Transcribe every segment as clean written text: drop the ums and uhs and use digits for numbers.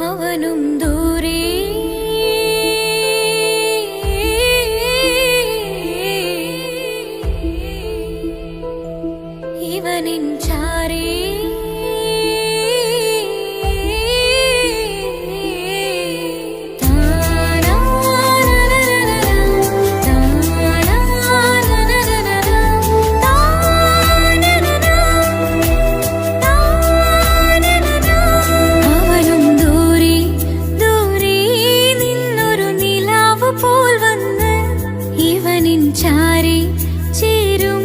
അവനും ദൂരെ ഇവനിൻ ചാരേ ചാരി ചേരും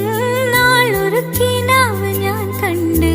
നാളൊരു കിനാവ് ഞാൻ കണ്ട്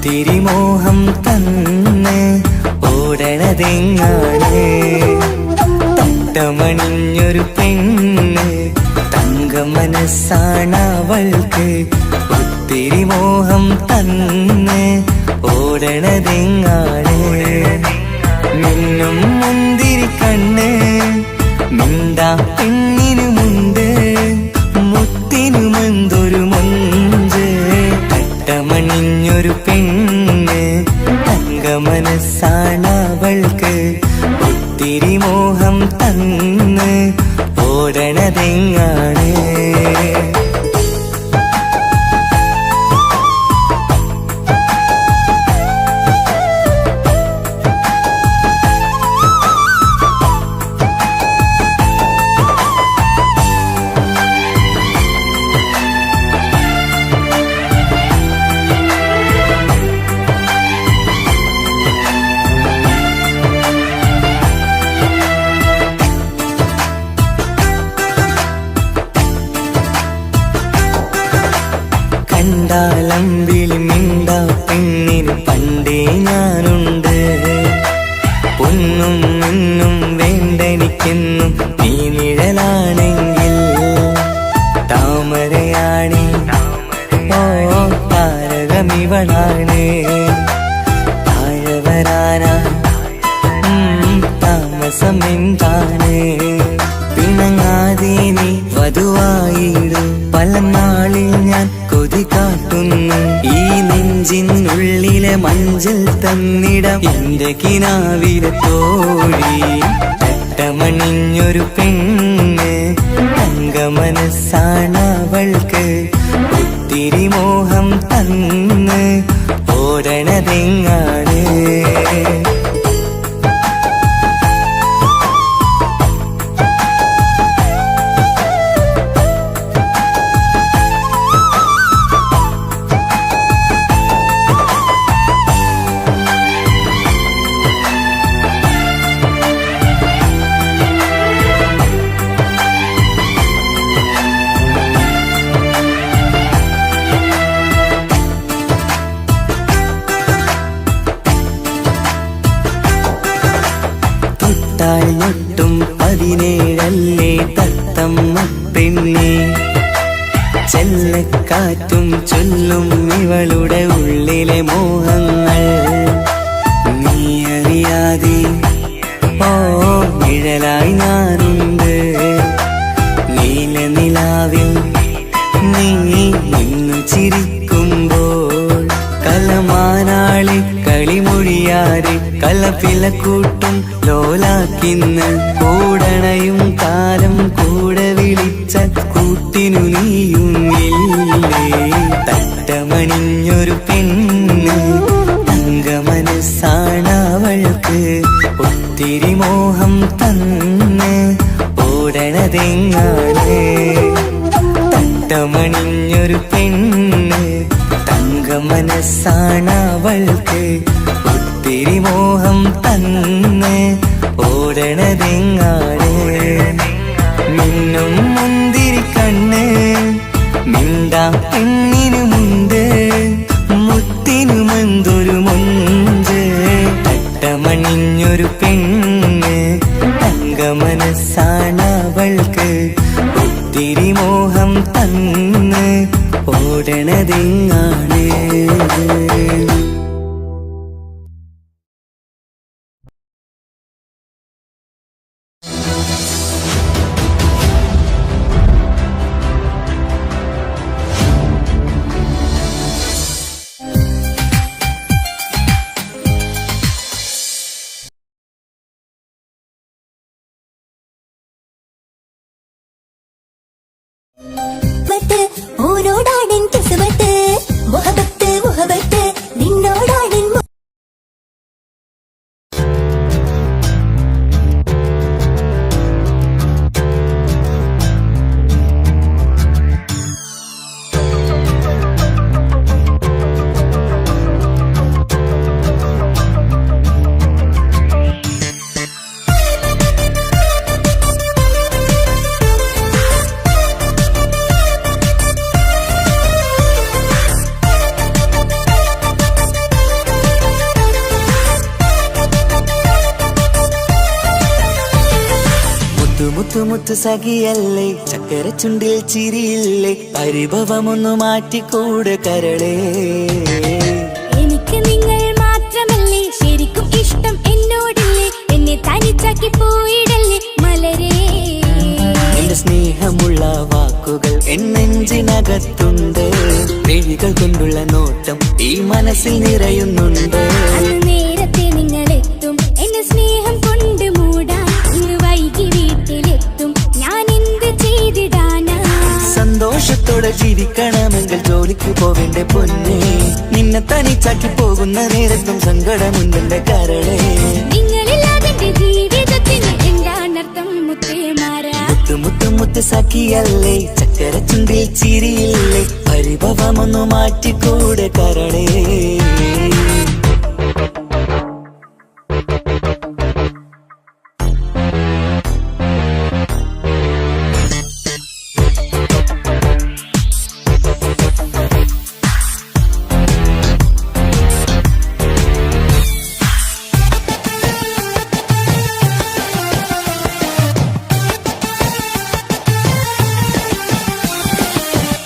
ഒത്തിരി മോഹം തന്ന് ഓടണതെങ്ങാണ്. തട്ടമണിഞ്ഞൊരു പെണ്ണ് തങ്ക മനസ്സാണവൾക്ക്. ഒത്തിരി മോഹം തന്ന് ഓടണതെങ്ങാണ്. മിന്നും മുന്തിരി കണ്ണ് മിണ്ടാ പെണ്ണിനുമുണ്ട്. മുത്തിനുമെന്തൊരു മൊഞ്ച്. തട്ടമണിഞ്ഞൊരു പെണ്ണ് തങ്ക മനസ്സാണവൾക്ക്. ഒത്തിരി മോഹം തന്ന് ഓടണതെങ്ങാണ്. കണ്ടാലമ്പിളി മിണ്ടാ പെണ്ണിന് പണ്ടേ ഞാനുണ്ട്. പൊന്നും മിന്നും വേണ്ടെനിക്കെന്നും നീ നിഴലാണെങ്കിൽ. താമരയാണി ഓ താരകമിവളാണ്. താഴെ വരാനാ താമസം എന്താണ്. പിണങ്ങാതെ നീ വധുവായിടൂ. പല നാളിൽ ഞാൻ കൊതി കാട്ടുന്നു. ഈ നെഞ്ചിനുള്ളിലെ മഞ്ചൽ തന്നിടം എന്റെ കിനാവിലെ തോഴി. തട്ടമണിഞ്ഞൊരു പെണ്ണ് തങ്ക മനസ്സാണവൾക്ക്. ഒത്തിരി മോഹം തന്ന് ഓടണതെങ്ങാണ്. ൊട്ടും 17 തത്തമ്മ പെണ്ണെ. ചെല്ലക്കാറ്റും ചൊല്ലും ഇവളുടെ ഉള്ളിലെ മോഹങ്ങൾ. നീ അറിയാതെ ഓ നിഴലായി ഞാനുണ്ട്. നീലനിലാവിൽ നീ നിന്നു ചിരിക്കുമ്പോൾ. കലമാനാളി കളിമൊഴിയാറ് കലപിലക്കൂട്ടും ലോലാക്കിന്ന്. കൂടണയും കാലം കൂടെ വിളിച്ച കൂട്ടിനു നീയും ഇല്ലേ. തട്ടമണിഞ്ഞൊരു പെണ്ണ് തങ്ക മനസ്സാണവൾക്ക്. ഒത്തിരി മോഹം തന്ന് ഓടണതെങ്ങാണ്. തട്ടമണിഞ്ഞൊരു പെണ്ണ് തങ്ക മനസ്സാണവൾക്ക്. ഒത്തിരി മോഹം തന്ന് ഓടണതെങ്ങാണ്. മിന്നും മുന്തിരി കണ്ണ് മിണ്ടാ പെണ്ണിനുമുണ്ട്. മുത്തിനുമെന്തൊരു മൊഞ്ച്. തട്ടമണിഞ്ഞൊരു പെണ്ണ് തങ്ക മനസ്സാണവൾക്ക്. ഒത്തിരി മോഹം തന്ന് ഓടണതെങ്ങാണ്. ഓരോടാടൻ കിസുവട്ട് മുത്തു സഖിയല്ലേ ചക്കര ചുണ്ടിൽ ചിരിയില്ലേ പരിഭവമൊന്നു മാറ്റിക്കൂടെ കരളേ എനിക്ക് നിങ്ങൾ മാത്രമല്ലേ ശരിക്കും ഇഷ്ടം എന്നോടില്ലേ എന്നെ തനിച്ചാക്കി പോയിടല്ലേ മലരേ എന്റെ സ്നേഹമുള്ള വാക്കുകൾ എന്നെഞ്ചിനകത്തുണ്ട് മിഴികൾ കൊണ്ടുള്ള നോട്ടം ഈ മനസ്സിൽ നിറയുന്നുണ്ട് അന്ന് നേരത്തെ നിങ്ങളെത്തും എന്നെ സ്നേഹം കൊണ്ട് മൂടാൻ ഇന്ന് വൈകി വീട്ടിലെത്തും ഞാൻ എന്ത് ചെയ്തിടാനാ സന്തോഷത്തോടെ ജീവിക്കണമെങ്കിൽ ജോലിക്ക് പോവേണ്ട പൊന്നേ നിന്നെ തനിച്ചാക്കി പോകുന്ന നേരത്തും സങ്കടമുണ്ടെന്റെ കരളേ നിങ്ങളില്ലാതെ എന്റെ ജീവിതത്തിന് എന്താണർത്ഥം മുത്തേമാരാ മുത്ത് സഖിയല്ലേ ചക്കര ചുണ്ടിൽ ചിരിയില്ലേ പരിഭവമൊന്നു മാറ്റിക്കൂടെ കരളേ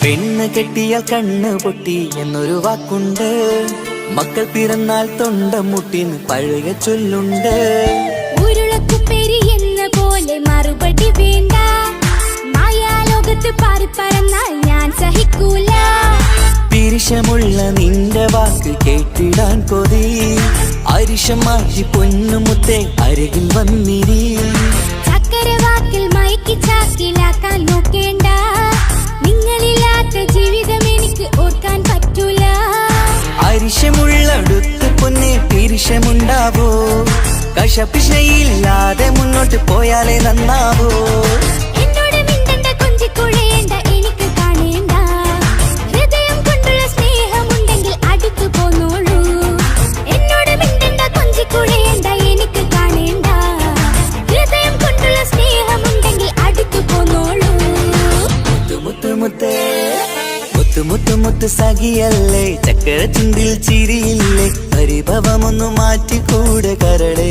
പെണ്ണ് കെട്ടിയാൽ കണ്ണ് പൊട്ടി എന്നൊരു വാക്കുണ്ട് മക്കൾ പിറന്നാൽ തൊണ്ട മുട്ടിന് പഴയ ചൊല്ലുണ്ട് ഉരുളക്കുപ്പേരി എന്ന പോലെ മറുപടി വേണ്ട മായാലോകത്ത് പാറി പറന്നാൽ ഞാൻ സഹിക്കൂല പിരിശമുള്ള നിന്റെ വാക്ക് കേട്ടിടാൻ കൊതി അരിശം മാറ്റി പൊന്നുമുത്തെ അരികിൽ വന്നിരി ചക്കര വാക്കിൽ മയക്കി ചാക്കിലാക്കാൻ നോക്കേണ്ട നിങ്ങളില്ലാത്ത ജീവിതം എനിക്ക് ഓർക്കാൻ പറ്റൂല അരിശമുള്ളടുത്ത് പൊന്നെ പിരിശമുണ്ടാവോ കശപിശയില്ലാതെ മുന്നോട്ട് പോയാലേ നന്നാവോ എന്നോട് മിണ്ടണ്ട കൊഞ്ചിക്കുഴയേണ്ട എനിക്ക് കാണേണ്ട ഹൃദയം കൊണ്ടുള്ള സ്നേഹമുണ്ടെങ്കിൽ അടുത്തു പോന്നോളൂ എന്നോട് മിണ്ടണ്ട കൊഞ്ചിക്കുഴയേണ്ട എനിക്ക് കാണേണ്ട ഹൃദയം കൊണ്ടുള്ള സ്നേഹമുണ്ടെങ്കിൽ അടുത്തു പോന്നോളൂ മുത്ത് സഖിയല്ലേ ചക്കര ചുണ്ടിൽ ചിരിയില്ലേ പരിഭവമൊന്നു മാറ്റിക്കൂടെ കരളേ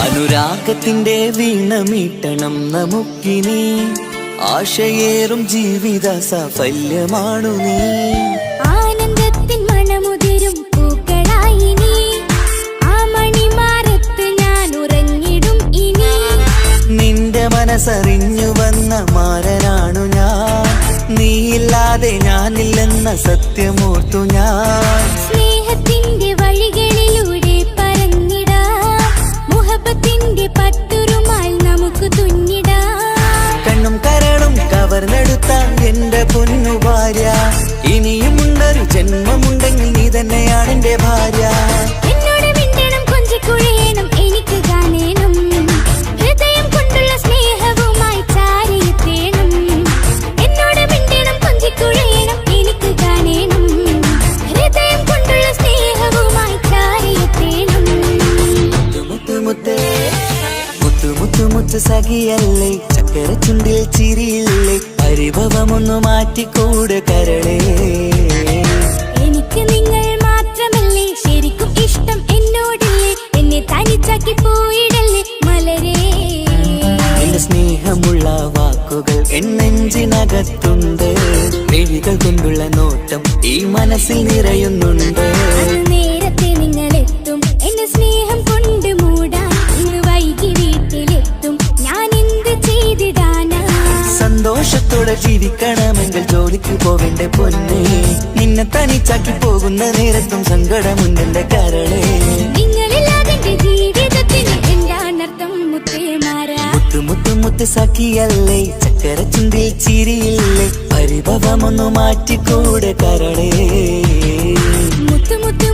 അനുരാഗത്തിന്റെ വീണമീട്ടണം നമുക്കിനി ആശയേറും ജീവിത സാഫല്യമാണു നീ ആനന്ദത്തിൻ മണമുതിരും പൂക്കളായി നീ ആ മണിമാറത്ത് ഞാൻ ഉറങ്ങിടും ഇനി നിന്റെ മനസ്സറിഞ്ഞു വന്ന മാരനാണു ഞാൻ നീയില്ലാതെ ഞാനില്ലെന്ന സത്യമോർത്തു ഞാൻ സ്നേഹത്തിന്റെ വഴികളിലൂടെ പറന്നിടാം മുഹബത്തിന്റെ പട്ടുറുമാൽ നമുക്ക് തുന്നിടാം കണ്ണും കരളും കവർന്നെടുത്ത എന്റെ പൊന്നു ഭാര്യ ഇനിയുമുണ്ടൊരു ജന്മമുണ്ടെങ്കിൽ നീ തന്നെയാണ് എന്റെ ഭാര്യ എന്നോട് മിണ്ടണം കൊഞ്ചിക്കുഴയണം എനിക്ക് കാണേണം ഹൃദയം കൊണ്ടുള്ള സ്നേഹവുമായി ചാരിയെത്തേണം എന്നോട് മിണ്ടണം കൊഞ്ചിക്കുഴയണം എനിക്ക് കാണേണം ഹൃദയം കൊണ്ടുള്ള സ്നേഹവുമായി ചാരിയെത്തേണം മുത്ത് സഖിയല്ലേ ചക്കര ചുണ്ടിൽ ചിരിയില്ലേ പരിഭവമൊന്നു മാറ്റിക്കൂടെ കരളേ എനിക്ക് നിങ്ങൾ മാത്രമല്ലേ ശരിക്കും ഇഷ്ടം എന്നോടില്ലേ എന്നെ തനിച്ചാക്കി പോയിടല്ലേ മലരേ എന്റെ സ്നേഹമുള്ള വാക്കുകൾ എന്നെഞ്ചിനകത്തുണ്ട് മിഴികൾ കൊണ്ടുള്ള നോട്ടം ഈ മനസ്സിൽ നിറയുന്നുണ്ട് അന്ന് നേരത്തെ നിങ്ങളെത്തും എന്നെ സ്നേഹം കൊണ്ട് മൂടാൻ ഇന്ന് വൈകി വീട്ടിലെത്തും ഞാൻ എന്ത് ചെയ്തിടാനാ സന്തോഷത്തോടെ ജീവിക്കണമെങ്കിൽ ജോലിക്ക് പോവേണ്ട പൊന്നേ നിന്നെ തനിച്ചാക്കി പോകുന്ന നേരത്തും സങ്കടമുണ്ടെന്റെ കരളേ നിങ്ങളില്ലാതെ എന്റെ ജീവിതത്തിന് എന്താണർത്ഥം മുത്തേമാരാ മുത്ത് സഖിയല്ലേ ചക്കര ചുണ്ടിൽ ചിരിയില്ലേ പരിഭവമൊന്നു മാറ്റിക്കൂടെ കരളേ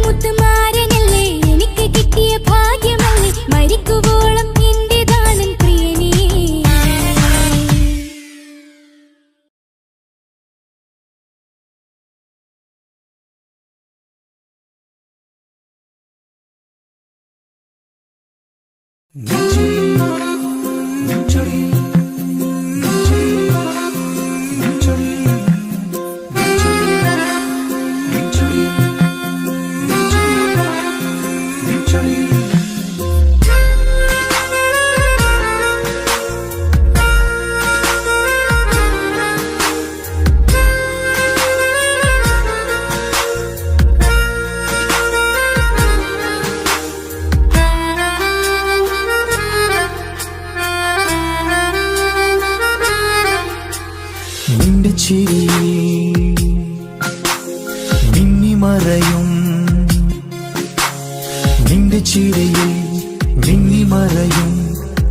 മുത്ത് മാരനല്ലേ എനിക്ക് കിട്ടിയ ഭാഗ്യമല്ലേ മരിക്കുവോളം നിന്റെ ചിരിയിൽ മിന്നിമറയും, നിന്റെ ചിരിയിൽ മിന്നിമറയും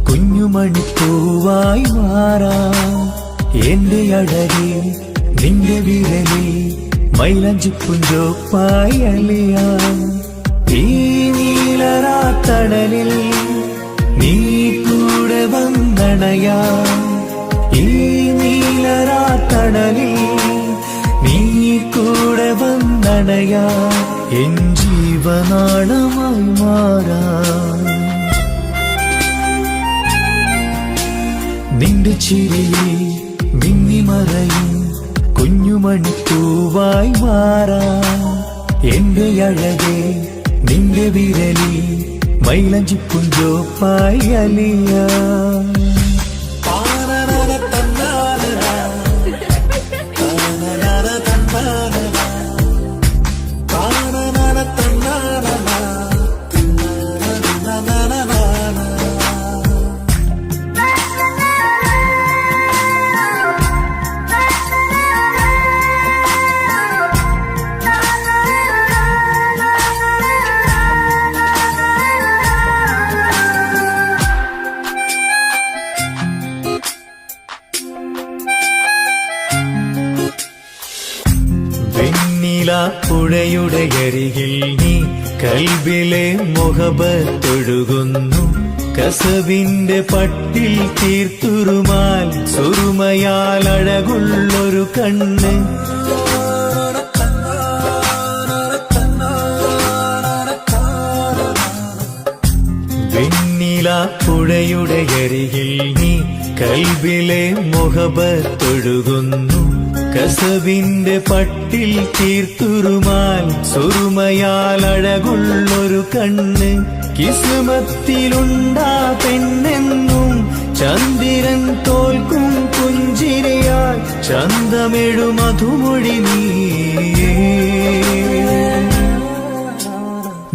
കുഞ്ഞുമണിപ്പൂവായി മാറാം. എന്റെ അഴകിൽ നിന്റെ വിരലിൽ മൈലാഞ്ചിപ്പുഞ്ചോപ്പായി അലിയാം. ഈ നീലരാത്തണലിൽ നീ കൂടെ വന്നണയാം. ഈ നീലരാത്തണലിൽ നീ കൂടെ വന്നണയാ. എൻ ജീവനാളമായി മാറാം. നിന്റെ ചിരിയിൽ മിന്നിമറയും കുഞ്ഞുമണിപ്പൂവായി മാറാം. എന്റെ അഴകെ നിന്റെ വിരലിൽ മൈലാഞ്ചിപ്പുഞ്ചോപ്പായി അലിയാം. പുഴയുടെ അരികിൽ നീ കൽബിലെ മുഹബത്തൊഴുകുന്നു. കസവിന്റെ പട്ടിൽ തീർത്തുറുമാൽ സുറുമയാൽ അഴകുള്ളൊരു കണ്ണ്. വെണ്ണില പുഴയുടെ അരികിൽ നീ കൽബിലെ മുഹബത്തൊഴുകുന്നു. കസവിന്റെ പട്ടിൽ തീർത്തുറുമാൽ സുറുമയാൽ അഴകുള്ളൊരു കണ്ണ്. കിസ്മത്തിലുണ്ടാ പെണ്ണെന്നും ചന്ദ്രൻ തോൽക്കും പുഞ്ചിരിയാൽ ചന്തമെഴു മധുമൊഴി നീയേ.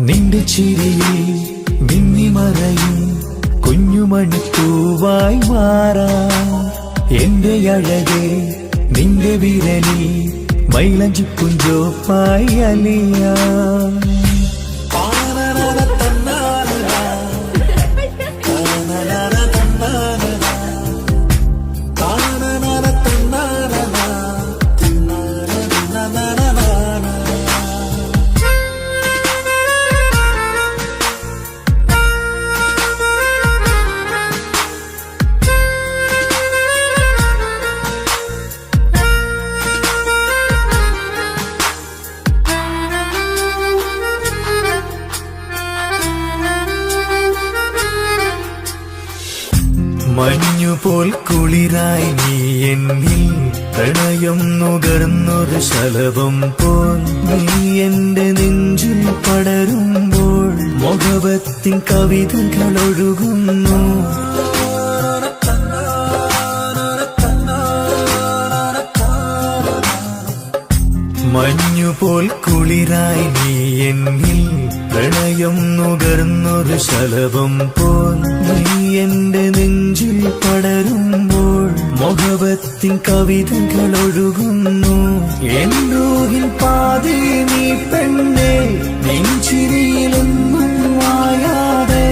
നിന്റെ ചിരിയിൽ മിന്നിമറയും കുഞ്ഞുമണിപ്പൂവായി മാറാം. എന്റെ അഴകെ നിന്റെ വിരലിൽ മൈലാഞ്ചിപ്പുഞ്ചോപ്പായി അലിയാം. മഞ്ഞുപോൽ കുളിരായി നീ എന്നിൽ പ്രണയം നുകർന്നൊരു ശലഭം പോൽ. നീ എന്റെ നെഞ്ചിൽ പടരുമ്പോൾ മുഹബത്തിൻ കവിതകൾ ഒഴുകുന്നു. മഞ്ഞുപോൽ കുളിരായി നീ എന്നിൽ പ്രണയം നുകർന്നൊരു ശലഭം പോൽ. നീ എന്റെ നെഞ്ചിൽ പടരുമ്പോൾ മുഹബത്തിൻ കവിതകൾ ഒഴുകുന്നു. എൻ റൂഹിൻ പാതി നീ പെണ്ണെ, നെഞ്ചിരിയിലൊന്നും മായാതെ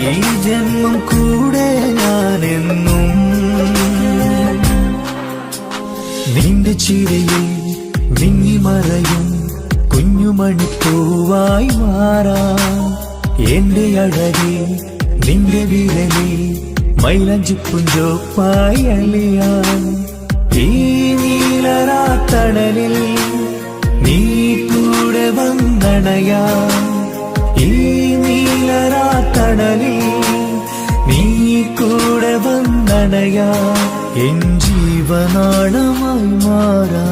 ഈ ജന്മം കൂടെ ഞാനെന്നും. നിന്റെ ചിരിയിൽ മിന്നിമറയും കുഞ്ഞുമണിപ്പൂവായി മാറാം. എന്റെ അഴകെ നിന്റെ വിരലിൽ മൈലാഞ്ചിപ്പുഞ്ചോപ്പായി അലിയാം. ഈ നീലരാത്തണലിൽ നീ കൂടെ വന്നണയാം. ഈ നീലരാത്തണലിൽ അണയാ എൻ ജീവനാളമായി മാറാ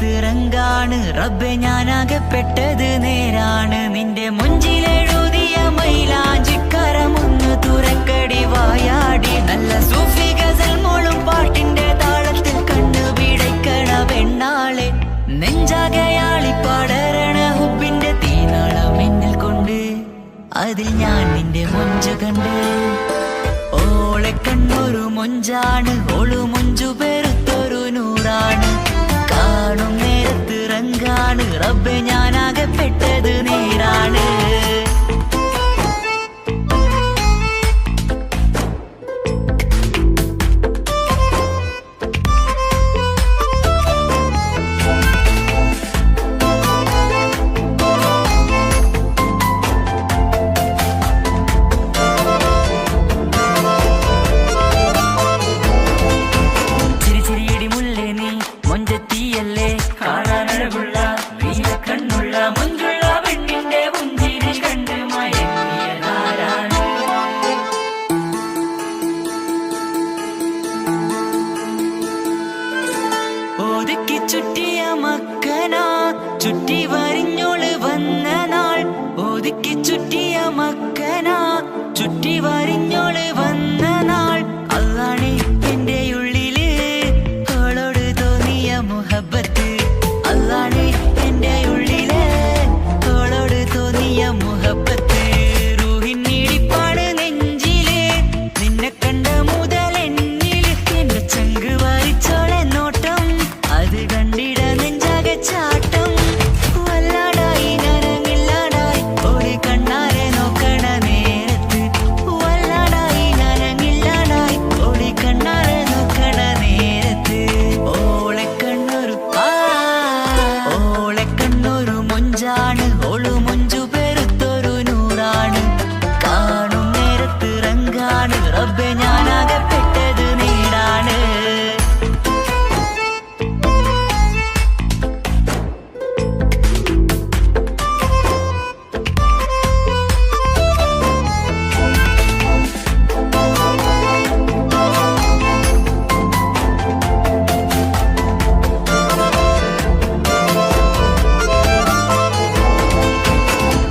തിരങ്കാണ് റബ്ബെ ഞാനാകപ്പെട്ടത് നേരാണ് നിന്റെ മുഞ്ചിലെഴുതിയ മൈലാഞ്ചിക്കരമൊന്ന് തുറക്കടി വായാടി നല്ല സൂഫി ഗസൽ മോളും പാട്ടിന്റെ താളത്തിൽ കണ്ണു പിടയ്ക്കണ പെണ്ണാളെ അതിൽ ഞാൻ നിന്റെ മൊഞ്ചു കണ്ട്. ഓളെ കണ്ണൊരു മൊഞ്ചാണ്, ഓളു മൊഞ്ചു പെരുത്തൊരു നൂറാണ്. കാണും നേരത്ത് റങ്കാണ്, റബ്ബെ ഞാനാകെ പെട്ടത് നേരാണ്. ഒതുക്കി ചുറ്റിയ മക്കന ചുറ്റി വരിഞ്ഞോള് വന്ന നാൾ. ഒതുക്കി ചുറ്റിയ മക്കന ചുറ്റി വരിഞ്ഞോള് വന്ന നാൾ. അതാണ് എന്റെ ഉള്ളില് അവളോട് തോന്നിയ മുഹബത്ത്. അതാണ് എന്റെ ഉള്ളില് അവളോട് തോന്നിയ മുഹബത്ത്. റൂഹിന്നിടിപ്പാണ് നെഞ്ചില് നിന്നെ കണ്ട മുതൽ എന്നില്. എന്റെ ചങ്ക് വായിച്ചോളെ നോട്ടം, അത് കണ്ടിട നെഞ്ചാകെ ചാട്ടം. വല്ലാടായി നനങ്ങില്ലാടായി ഓടി കണ്ണാരെ നോക്കണ നേരത്ത്. വല്ലാടായി നനങ്ങില്ലാടായി ഓടി കണ്ണാരെ നോക്കണ നേരത്ത്. ഓളെ കണ്ണൊരു മൊഞ്ചാണ്, ഓളു മൊഞ്ചു പെരുത്തൊരു നൂറാണ്. കാണും നേരത്ത് റങ്കാണ്, റബ്ബെ ഞാനാകെ പെട്ടത് നേരാണ്.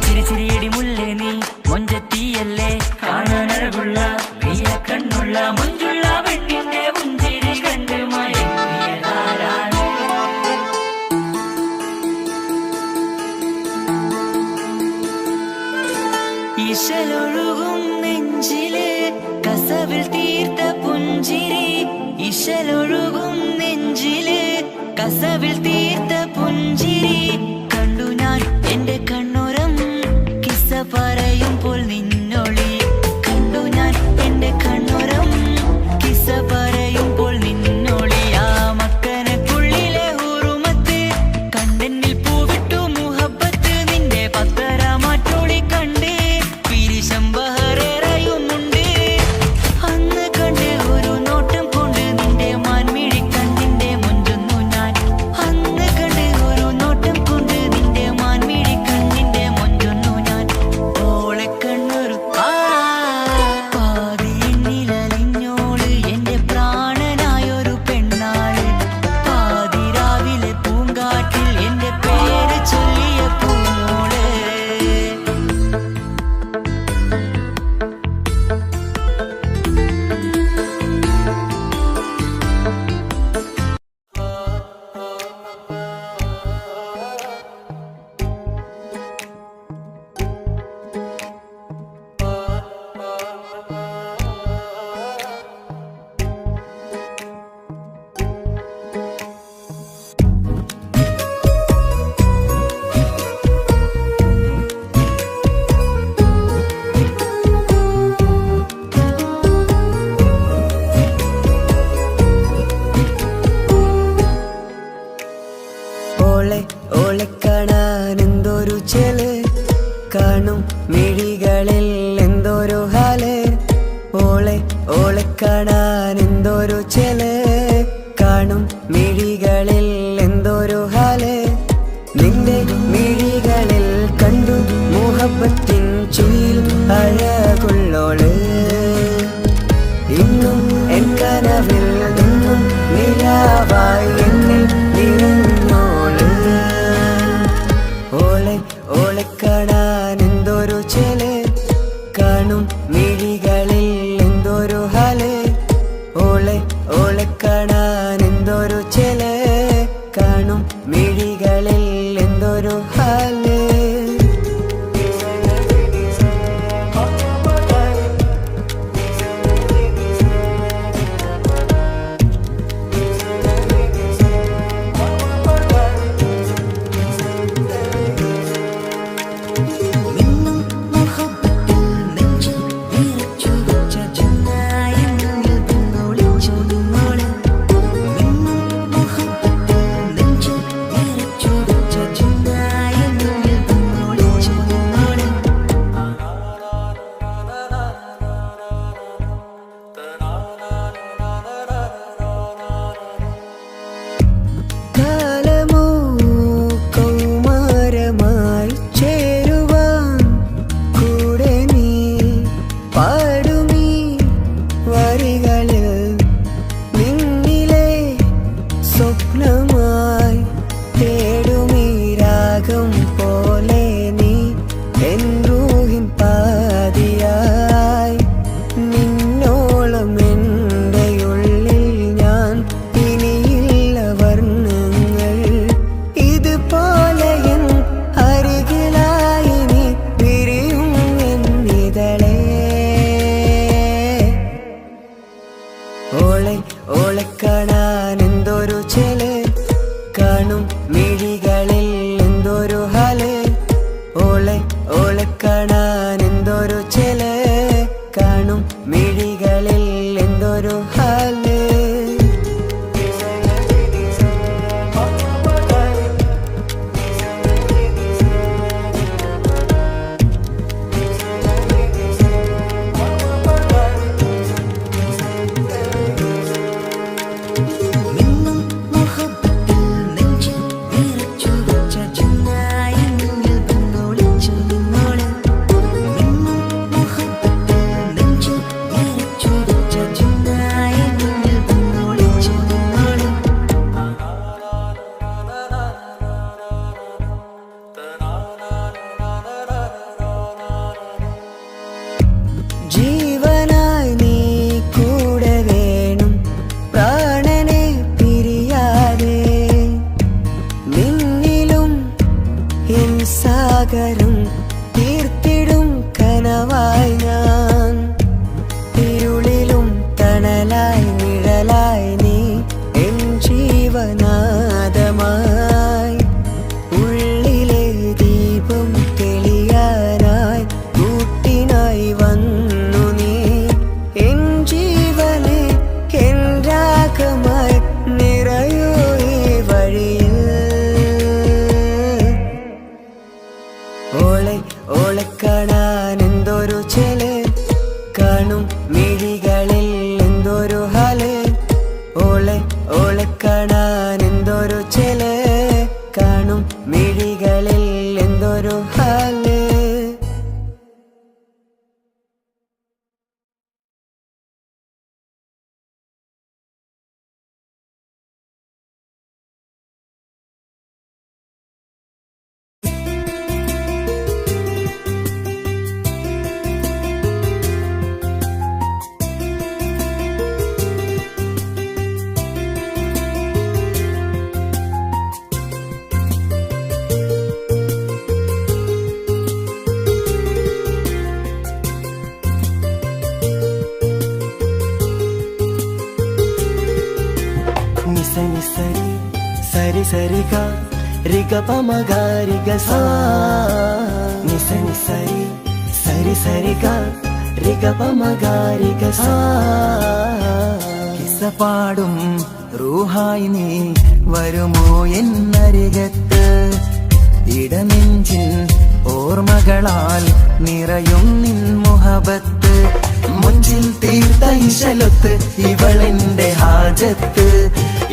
ചിരിച്ചിരിയടി മുല്ലേ നീ മൊഞ്ചത്തിയല്ലേ, കാണാനഴകുള്ള നീയ കണ്ണുള്ള മൊഞ്ചുള്ള പെണ്ണിന്റെ പുഞ്ചിരി കണ്ട് മയങ്ങിയതാരാണ്. ഇശലൊഴുകും നെഞ്ചില് കസവിൽ തീർത്ത പുഞ്ചിരി. ഇശലൊഴുകും നെഞ്ചില് കസവിൽ തീർത്ത പുഞ്ചിരി. കണ്ടു ഞാൻ എന്റെ കണ്ണുരം കിസ്സ പറയുമ്പോൾ നിന്നൊളി. കണ്ടു ഞാൻ എന്റെ കണ്ണുരം കിസ്സ പറയുമ്പോൾ നിന്നൊളി. ആ മക്കനക്കുള്ളിലെ ഹുറുമത്ത് കണ്ടെന്നിൽ പൂവിട്ടു മുഹബത്ത്. നിന്റെ പത്തര മാറ്റോളി കണ്ട് പിരിശം ബഹറേറയുമുണ്ട്. അന്ന് കണ്ട് ഒരു നോട്ടം കൊണ്ട് നിന്റെ മാൻമിഴി കണ്ണിന്റെ മൊഞ്ചൊന്നു ഞാൻ. അന്ന് കണ്ട് ഒരു നോട്ടം കൊണ്ട് നിന്റെ മാൻമിഴി കണ്ണിന്റെ മൊഞ്ചൊന്നു ഞാൻ. ഓളെ കണ്ണൊരു പാതിയെന്നിലലിഞ്ഞോള് എന്റെ പ്രാണനായൊരു പെണ്ണാള്. പാതിരാവിലെ പൂങ്കാറ്റിൽ എന്റെ പേര് ചൊല്ലിയ പൂമോള്. ഓളെ കാണാൻ എന്തൊരു ചെല്, കാണും മിഴികളിൽ എന്തൊരു ഹാല്. ഓളെ കാണാൻ എന്തൊരു ചെല്, കാണും മിഴികളിൽ എന്തൊരു ഹാല്. നിന്റെ മിഴികളിൽ കണ്ടു മുഹബത്തിൻ ചുയിൽ അഴകുള്ളോള്. ഇന്നും എൻ കനവിൽ നിന്നും നിലാവായി എന്നിൽ നിറഞ്ഞോള്. ഓളെ കാണാൻ എന്തൊരു ചെല്, കാണും മിഴികളിൽ എന്തൊരു ഹാല്. ഓളെ കാണാൻ എന്തൊരു ചെല്, കാണും മിഴികളിൽ എന്തൊരു ഹാല്. സ്വപ്നമായി തേടുമീ രാഗം പോലെ നീ എൻ റൂഹിൻ പാതിയായി നിന്നോളം എൻ്റെ ഉള്ളിൽ ഞാൻ ഇനിയില്ല വർണ്ണങ്ങൾ ഇതുപോലെ എൻ അരികിലായി നീ പിരിയും എന്നിതളേ ഓളെ ഓളെ കാണാൻ എന്തൊരു ചെല് കാണും മിഴികളിൽ എന്തൊരു ഹാല് ഓളെ ഓളെ കാണാൻ എന്തൊരു ചെല് കാണും മിഴികളിൽ എന്തൊരു ഹാല് ജീവനായി നീ കൂടെ വേണം പ്രാണനെ പിരിയാതെ നിന്നിലും എൻ സാഗരം തീർത്തിടും കനവായി ഞാൻ ഇരുളിലും തണലായി നിഴലായി നീ എൻ ജീവനാദമായി ഉള്ളിലെ ദീപം തെളിയാനായി കൂട്ടിനായി വന്നു നീ എൻ ജീവനെ എൻ രാഗമായി നിറയൂ ഈ വഴിയിൽ ഓളെ ഓളെ കാണാൻ എന്തൊരു ചെല് കാണും മിഴികളിൽ എന്തൊരു ഹാല് ഓളെ ഓളെ കാണാൻ എന്തൊരു ചെല് കാണും മിഴികളിൽ എന്തൊരു ഹാല് నిసని సరి సరి సరిగా రిగ పమగ రిగ సా నిసని సరి సరి సరిగా రిగ పమగ రిగ సా കിസ്സപാടും റൂഹായി നീ വരുമോ എന്നരികത്ത് ഇടനെഞ്ചിൻ ഓർമ്മകളാൽ നിറയും നിൻ മുഹബത്ത് മുഞ്ചിൽ തീർത്ത ഇശലൊത്ത് ഇവളെന്റെ ഹാജത്ത്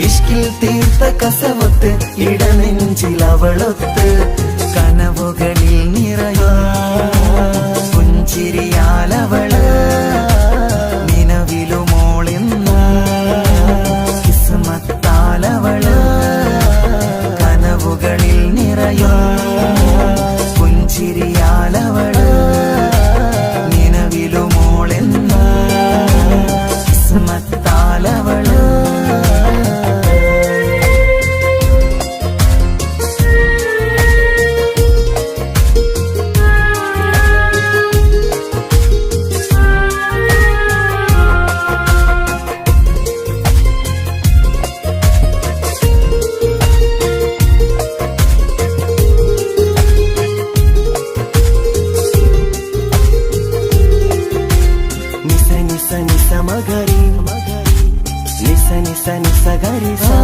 ഇഷ്കിൽ തീർത്ത കസവത്ത് ഇടനെഞ്ചിൽ അവളൊത്ത് കനവുകളിൽ നിറയാ പുഞ്ചിരിയാലവള് നിലവിലുമോളെന്ന കിസ്മത്താലവള് കനവുകളിൽ നിറയാ പുഞ്ചിരിയാലവള് നിലവിലുമോളെന്ന കിസ്മത്താലവള് మగరి నిస నిస నిస గరి సా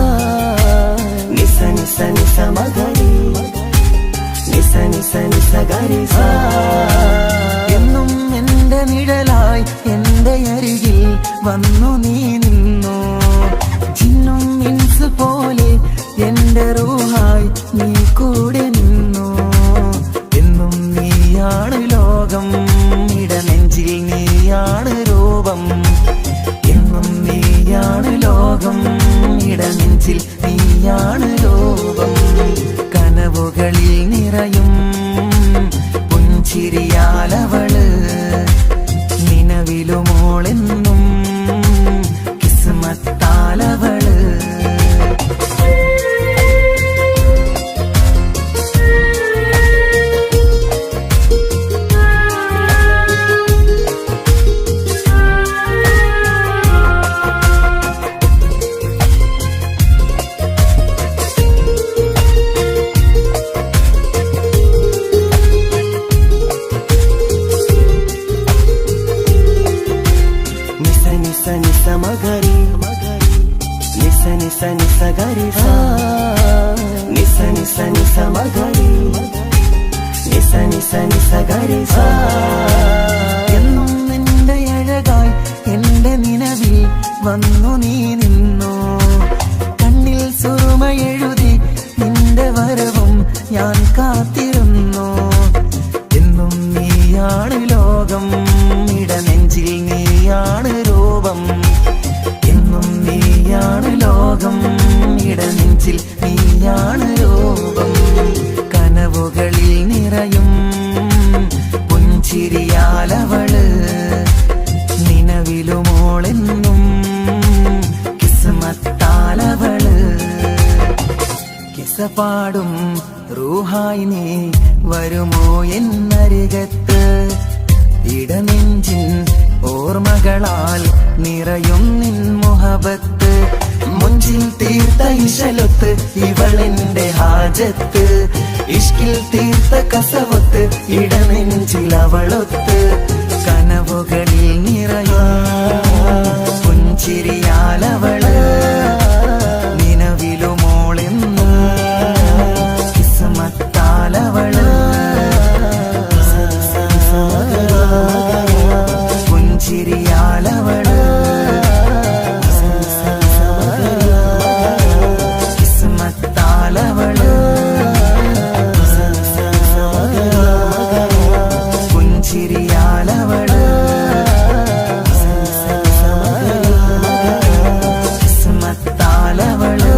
నిస నిస నిస మగరి నిస నిస నిస గరి సా എന്നും എന്റെ നിഴലായി എന്റെ അരികിൽ വന്നു നീ നിന്നു ജിന്നും ഇൻസ് പോലെ എന്റെ റൂഹായി നീ കൂടെ നിന്നു എന്നും നീയാണ് ലോകം ഇടനെഞ്ചിൽ നീയാണ് രൂപം എന്നും നീയാണ് ലോകം ഇടനെഞ്ചിൽ നീ പുഞ്ചിരിയാലവള് നിലവിലുമോളെന്നും കിസ്മത്താലവള് మగరి నిస నిస నిస గరి సా నిస నిస నిస మగరి నిస నిస നിസ ഗരി സാ എന്നും നിന്റെ അഴകായി എന്റെ നിലവിൽ വന്നു നീ നിന്നു കണ്ണിൽ സുറുമയെഴുതി നിന്റെ വരവും ഞാൻ കാത്തിരുന്നു എന്നും നീയാണ് ലോകം ഇടനെഞ്ചിൽ നീയാണ് രൂപം എന്നും നീയാണ് ലോകം ഇടനെഞ്ചിൽ നീയാണ് രൂപം കനവുകളിൽ നിറയും പുഞ്ചിരിയാലവള് നിലവിലുമോളെന്നും കിസ്മത്താലവള് കിസപാടും റൂഹായി നീ വരുമോ എന്നരികത്ത് ഇടനെഞ്ചിൻ ഓർമ്മകളാൽ നിറയും നിൻ മുഹബത്ത് മുഞ്ചിൽ തീർത്ത ഇശലൊത്ത് ഇവളെന്റെ ഹാജത്ത് ഇഷ്കിൽ തീർത്ത കസവത്ത് ഇടനെഞ്ചിൽ അവളൊത്ത് കനവുകളിൽ നിറയും പുഞ്ചിരിയാലവള് നിലവിലുമോളെന്നും കിസ്മത്താലവള് പുഞ്ചിരിയാലവള് കിസ്മത്താലവള് പുഞ്ചിരിയാലവള് കിസ്മത്താലവള്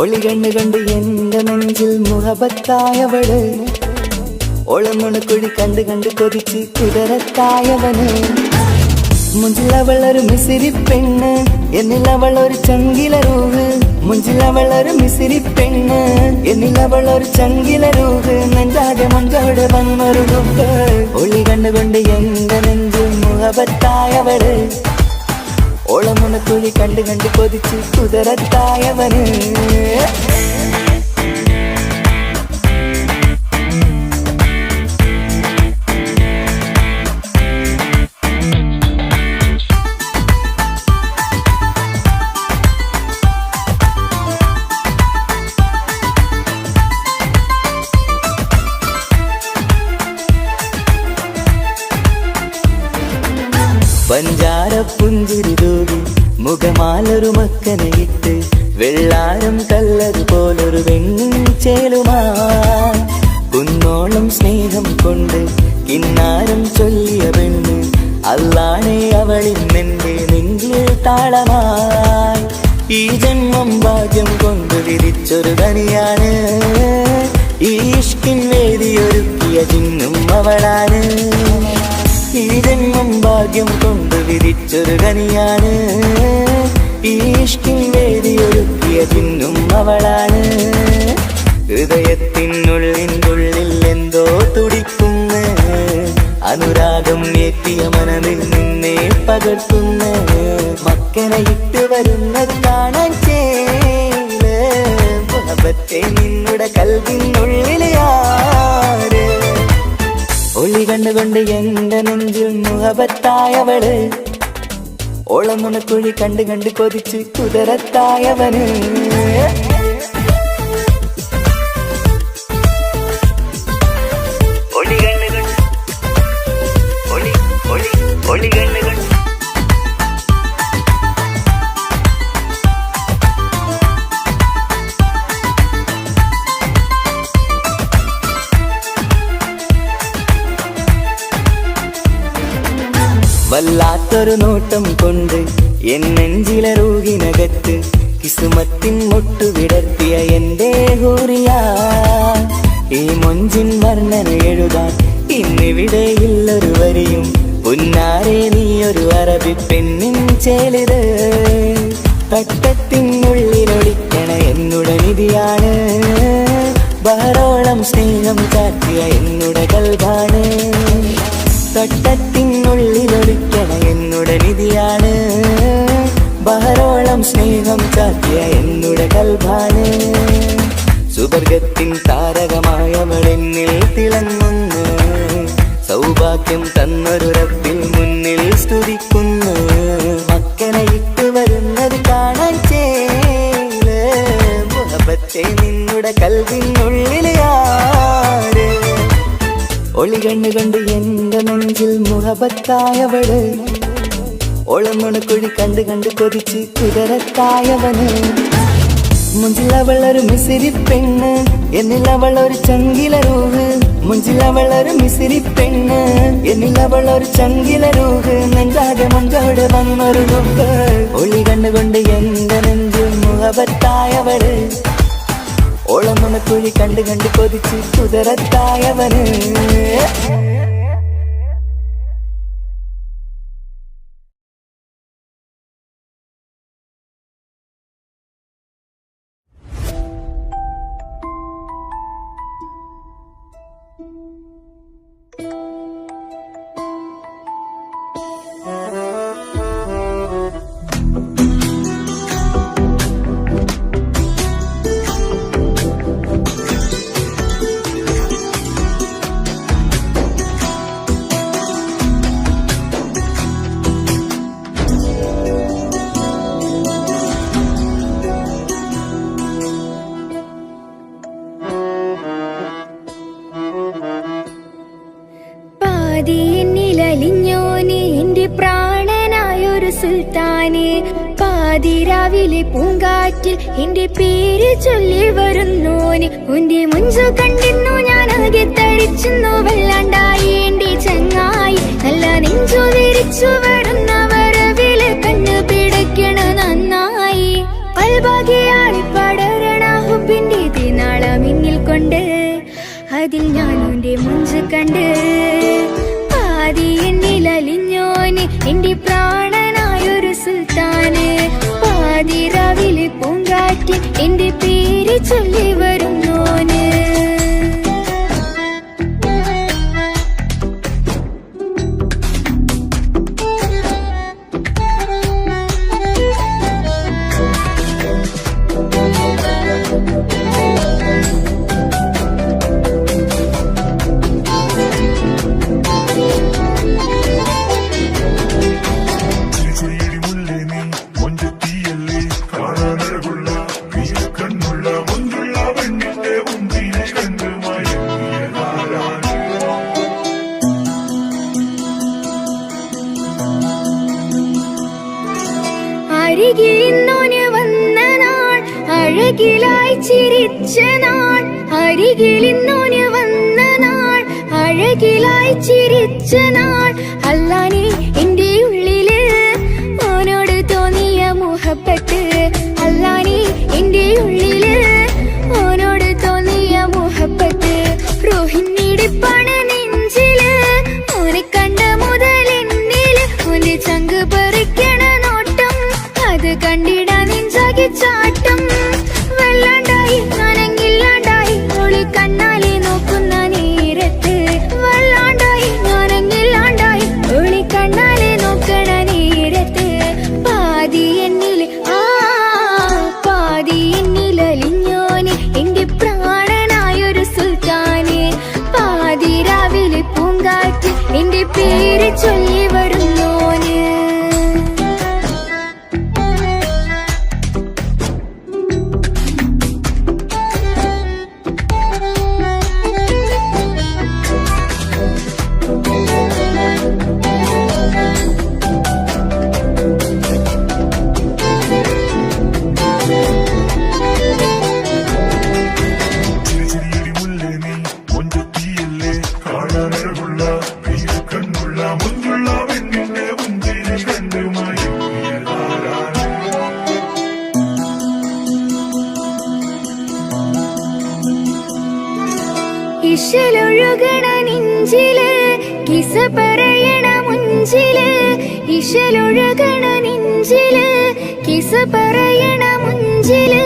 ഒളികണ്ണ് കണ്ട് എന്റെ നെഞ്ചിൽ മുഹബത്തായവള് ഒളമുണക്കുഴി കണ്ട് കണ്ട് കൊതിച്ച് കുതിരത്തായവന് മുഞ്ചിലവളൊരു മിസിരി പെണ്ണ് എന്നിലവളൊരു ചങ്കിലരൂഹ് മുഞ്ചിലവളൊരു മിസിരി പെണ്ണ് എന്നിലവളൊരു ചങ്കിലരൂഹ് നെഞ്ചാകെ മഞ്ചോട് വന്നൊരു ദുഃഖ് ഒളി കണ്ടുകൊണ്ട് എന്റെ നെഞ്ചിൽ മുഹബത്തായവള് ഓളമുണക്കുഴി കണ്ട് കണ്ട് കൊതിച്ച് കുതിരത്തായവന് പഞ്ചാര പുഞ്ചിരി തൂകി മുഖമാലൊരു മക്കനയിട്ട് വെള്ളാരം കല്ലതുപോലൊരു വെണ്ണിൻ ചേലുമായി കുന്നോളം സ്നേഹം കൊണ്ട് കിന്നാരം ചൊല്ലിയ പെണ്ണ് അല്ലാണെ അവളിന്നെന്റെ നെഞ്ചിൽ താളമായി ഈ ജന്മം ഭാഗ്യം കൊണ്ട് വിരിച്ചൊരു കനിയാണ് ഈ ഇഷ്കിൻ വേദിയൊരുക്കിയ ജിന്നും അവളാണ് ഈ ജന്മം ഭാഗ്യം കൊണ്ട് വിരിച്ചൊരു കനിയാണ് ഈ ഇഷ്കിൻ വേദിയൊരുക്കിയ ജിന്നും അവളാണ് ഹൃദയത്തിനുള്ളിൽ എന്തോ തുടിക്കുന്ന അനുരാഗം ഏറ്റിയ മനതിൽ നിന്നെ പകർത്തുന്ന മക്കനെ ഇട്ട് വരുന്നത് കാണാൻ ചേല് മുഹബത്തെ നിന്നുടെ കൽവിനുള്ളിലെ ആര് ഒളി കണ്ടുകൊണ്ട് എന്റെ നെഞ്ചിൽ മുഹബത്തായവള് ഓളമുണക്കുഴി കണ്ട് കണ്ട് കൊതിച്ച് കുതിരത്തായവന് വന്നൊരു നോട്ടം കൊണ്ട് എൻ നെഞ്ചിലെ റൂഹിനകത്ത് കിസുമത്തിൻ മുട്ടു വിടർത്തിയ എന്റെ ഹൂറിയ. ഈ മൊഞ്ചിൻ വർണ്ണന എഴുതാൻ ഇന്നിവിടെയില്ലൊരു വരിയും. പുന്നാരെ നീയൊരു അറബി പെണ്ണിൻ ചേലിത്. തട്ടത്തിനുള്ളിലൊളിക്കണ എന്നുടെ നിധിയാണ്. ബഹറോളം സ്നേഹം കാട്ടിയ എന്നുടെ കൽബാണ്. തട്ടത്തിനുള്ളിലൊളിക്കണ എന്നുടെ നിധിയാണ്. ബഹറോളം സ്നേഹം കാട്ടിയ എന്നുടെ കൽബാണ്. സുവർഗത്തിൻ താരകമായവളെന്നിൽ തിളങ്ങുന്നു. സൗഭാഗ്യം തന്നൊരു റബ്ബിൽ മുന്നിൽ സ്തുതിക്കുന്നു. മക്കനെ ഇട്ട് വരുന്നത് കാണാൻ ചേല്. മുഹബത്തെ നിന്നുടെ കൽവിനുള്ളിൽ ആര്. ഒളി കണ്ണുകൊണ്ട് എന്റെ നെഞ്ചിൽ മുഹബത്തായവള്. ഒളമുണക്കുഴി കണ്ട് കണ്ട് കൊതിച്ച് കുതിരത്തായവന്. മുഞ്ചിലവളൊരു മിസിരി പെണ്ണ്, എന്നിലവളൊരു ചങ്കില രൂഹ്. മുഞ്ചിലവളൊരു മിസിരി പെണ്ണ്, എന്നിലവളൊരു ചങ്കില രൂഹ്. നെഞ്ചാകെ മുഞ്ചോടെ വന്നൊരു രൂഹ്. ഒളി കണ്ണുകൊണ്ട് എന്റെ നെഞ്ചിൽ മുഹബത്തായവള്. ഓളമുണക്കുഴി കണ്ട് കണ്ട് കൊതിച്ച് കുതിരത്തായവന്. എന്നിലലിഞ്ഞോന് എന്റെ പ്രാണനായൊരു സുൽത്താന്. പാതിരാവിലെ പൂങ്കാറ്റിൽ എന്റെ പേര് ചൊല്ലി വരുന്നോന്. ഉന്റെ മുഞ്ചു കണ്ടിരുന്നു ഞാൻ ആകെ തരിച്ചുന്നു. വല്ലാണ്ടായി എന്റെ ചങ്ങായി നല്ല നെഞ്ചു വിരിച്ചു വരുന്ന വരവില് കണ്ണു പിടയ്ക്കണ നന്നായി. പൽഭാഗ്യാളി പടരണ ഹുബിന്റെ തിനാള മിന്നിൽ കൊണ്ട് അതിൽ ഞാൻ എന്റെ മുഞ്ചു കണ്ട്. പാതി എന്നിലലിഞ്ഞോന് എന്റെ പ്രാണനായൊരു സുൽത്താന്. പാതിരാവിലെ പൂങ്കാറ്റിൽ എന്റെ പേര് ചൊല്ലി വരുന്നോന്. അരികിലിന്നോന് വന്ന നാൾ അഴകിലായി ചിരിച്ച നാൾ. അരികിലിന്നോന് വന്ന നാൾ അഴകിലായി ചിരിച്ച നാൾ. അല്ലാനെ എന്റെ ഉള്ളില് ഓനോട് തോന്നിയ മുഹബത്ത്. അല്ലാനെ എന്റെ ഉള്ളില് ഓനോട് തോന്നിയ മുഹബത്ത്. റോഹിണിടിപ്പാണ് നെഞ്ചില് ഓനെ കണ്ട മുതൽ എന്നില്. ഓന്റെ ചങ്ക് പറിക്കണ നോട്ടം അത് കണ്ടിടാ നെഞ്ചാകെ ചാട്ടം. വല്ലാണ്ടായി ഞാനങ്ങില്ലാണ്ടായി ഒളി കണ്ണാലെ നോക്കുന്ന നേരത്ത്. വല്ലാണ്ടായി ഞാനങ്ങില്ലാണ്ടായി ഒളി കണ്ണാലെ നോക്കണ നേരത്ത്. പാതി എന്നില് പാതി എന്നിലലിഞ്ഞോന് എന്റെ പ്രാണനായൊരു സുൽത്താന്. പാതിരാവിലെ പൂങ്കാറ്റ് എന്റെ പേര് ചൊല്ലി വരുന്നോന്. കാണാനഴകുള്ള കണ്ണുള്ള മുഞ്ചുള്ള പെണ്ണിന്റെ മുഞ്ചിൽ ഇശലൊഴുകണ നെഞ്ചില് കിസ പറയണ മുഞ്ചില് ഇശലൊഴുകണ നെഞ്ചില് കിസ പറയണ മുഞ്ചില്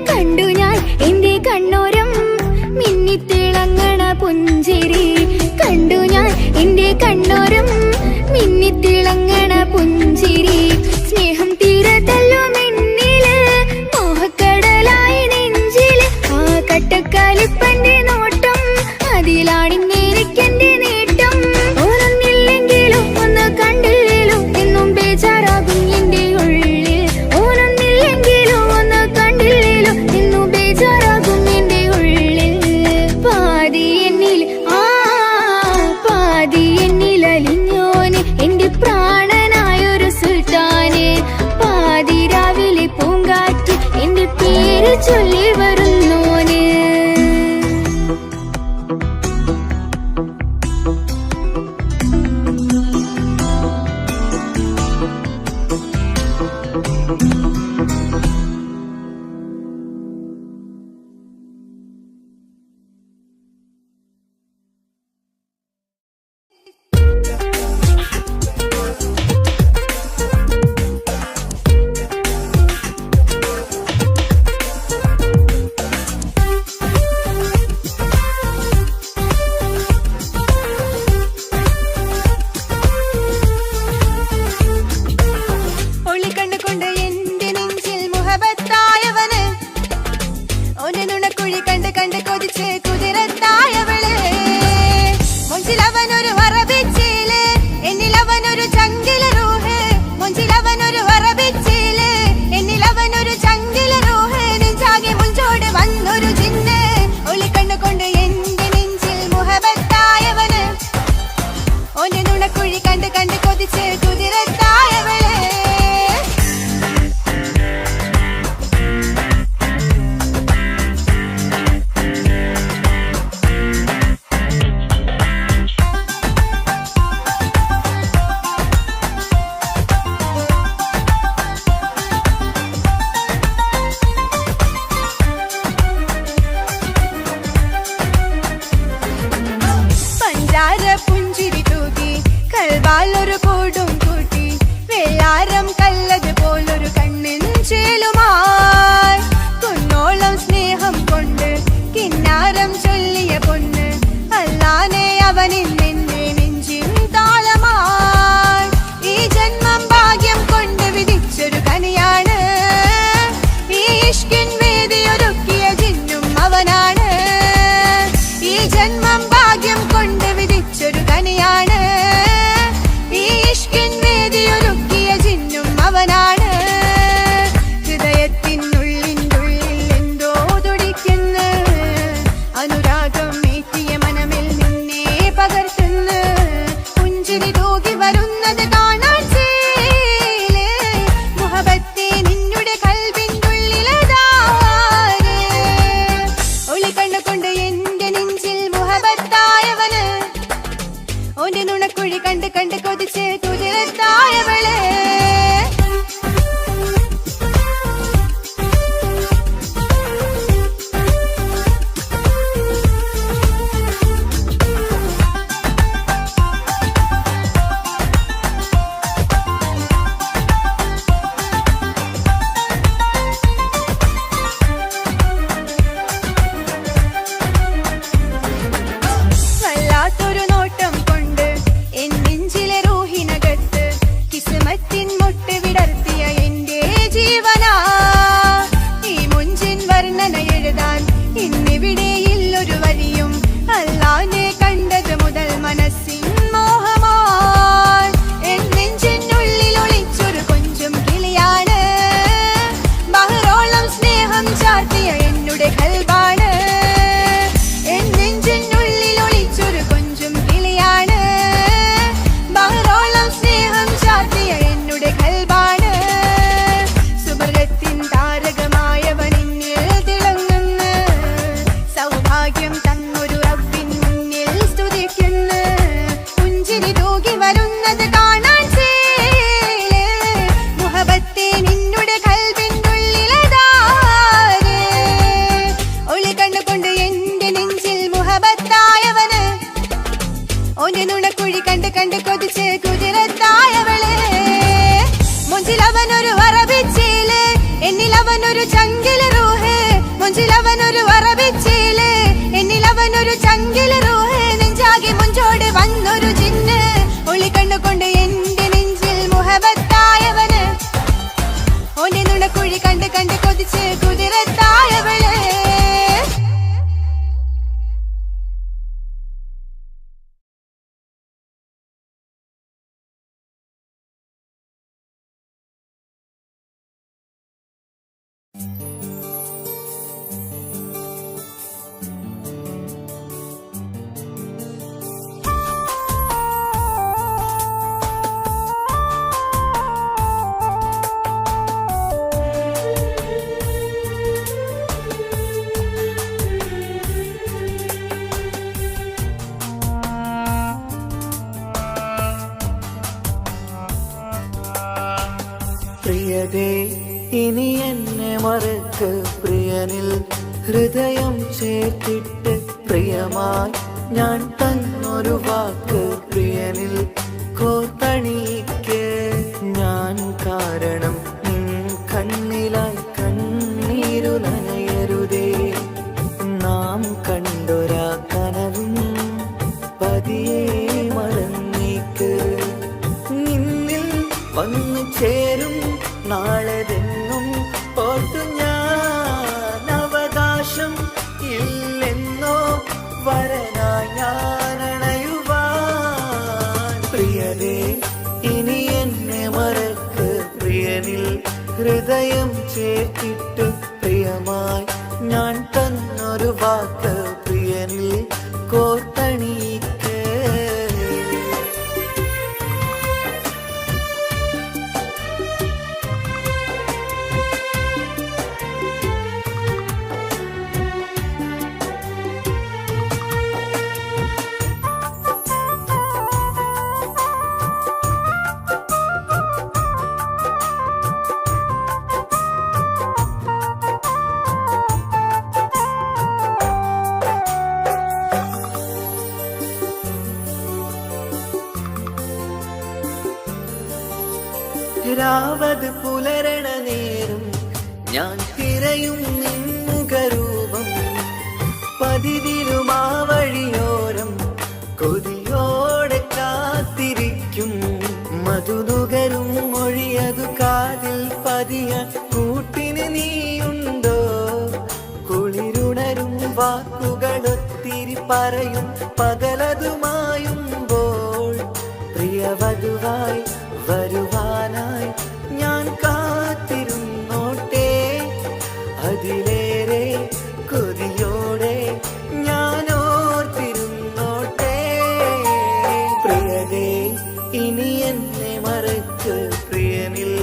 കണ്ടു ഞാൻ എന്റെ കണ്ണോരം മിന്നിത്തിളങ്ങണ പുഞ്ചിരി കണ്ടു ഞാൻ എന്റെ കണ്ണോരം മിന്നിത്തിളങ്ങണ പുഞ്ചിരി സ്നേഹം തീരതല്ലോ മിന്നില് മോഹക്കടലായി നെഞ്ചില് ആ കട്ടക്കാലിപ്പന്റെ നോട്ടം അതിലാണിന്നെനിക്കെന്റെ നേട്ടം ഓനൊന്നില്ലെങ്കിലും ഒന്ന് കണ്ടില്ലേലും എന്നും ബേജാറാകും എന്റെ ഉള്ളിൽ ഓനൊന്നില്ലെങ്കിലും ഒന്ന് കണ്ടില്ലേലും എന്നും ബേജാറാകും എന്റെ ഉള്ളിൽ പാതി എന്നിൽ പാതി എന്നിൽ അലിഞ്ഞോന് എന്റെ പ്രാണനായൊരു സുൽത്താന് പാതി എന്നിലവനൊരു ചങ്കില റൂഹ് മുഞ്ചിലവനൊരു അറബിച്ചേല് എന്നിലവനൊരു ചങ്കില റൂഹ് നെഞ്ചാകെ മുഞ്ചോട് വന്നൊരു ജിന്ന് ഒളി കണ്ണുകൊണ്ട് എന്റെ നെഞ്ചിൽ മുഹബത്തായവന് ഓന്റെ നുണക്കുഴി കണ്ട് കണ്ട് കൊതിച്ച് കുതിരത്തായവള് പ്രിയതേ ഇനി എന്നെ മറക്ക് പ്രിയനിൽ ഹൃദയം ചേർത്തിട്ട് പ്രിയമായി ഞാൻ തന്നൊരു വാക്ക് പ്രിയനിൽ കോർത്തണിക്ക് ഞാൻ കാരണം നിൻ കണ്ണിലായി കണ്ണീരു നനയരുതേ നാം കണ്ടൊരാ കനവും പതിയെ മറന്നേക്ക് നിന്നിൽ വന്നു ചേരും നാളെതെന്നും ഓർത്തു ഞാൻ അവകാശം ഇല്ലെന്നോ വരനായി ഞാൻ അണയുവാൻ പ്രിയതേ ഇനി എന്നെ മറക്ക് പ്രിയനിൽ ഹൃദയം ചേർത്തിട്ട് പ്രിയമായി ഞാൻ തന്നൊരു വാക്ക് പ്രിയനിൽ കോർത്തണിക്ക് രാവത് പുലരണ നേരം ഞാൻ തിരയും നിൻമുഖരൂപം പതിവിലും ആ വഴിയോരം കൊതിയോടെ കാത്തിരിക്കും മധുനുകരും മൊഴിയതു കാതിൽ പതിയ കൂട്ടിന് നീയുണ്ടോ കുളിരുണരും വാക്കുകളൊത്തിരി പറയും പകലതുമായുമ്പോൾ പ്രിയവധുവായി വരുവാനായി ഞാൻ കാത്തിരുന്നോട്ടെ അതിലേറെ കൊതിയോടെ ഞാൻ ഓർത്തിരുന്നോട്ടെ പ്രിയതേ ഇനി എന്നെ മറക്ക് പ്രിയനിൽ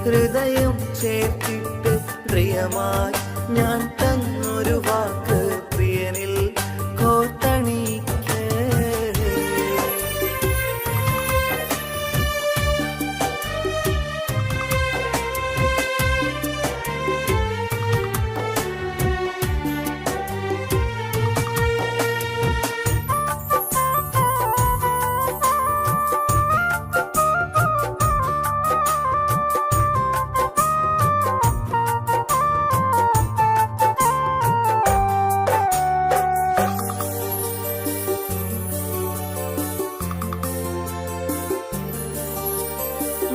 ഹൃദയം ചേർത്തിട്ട് പ്രിയമായി ഞാൻ തന്നൊരു വാക്ക് പ്രിയനിൽ കോർത്തണിക്ക്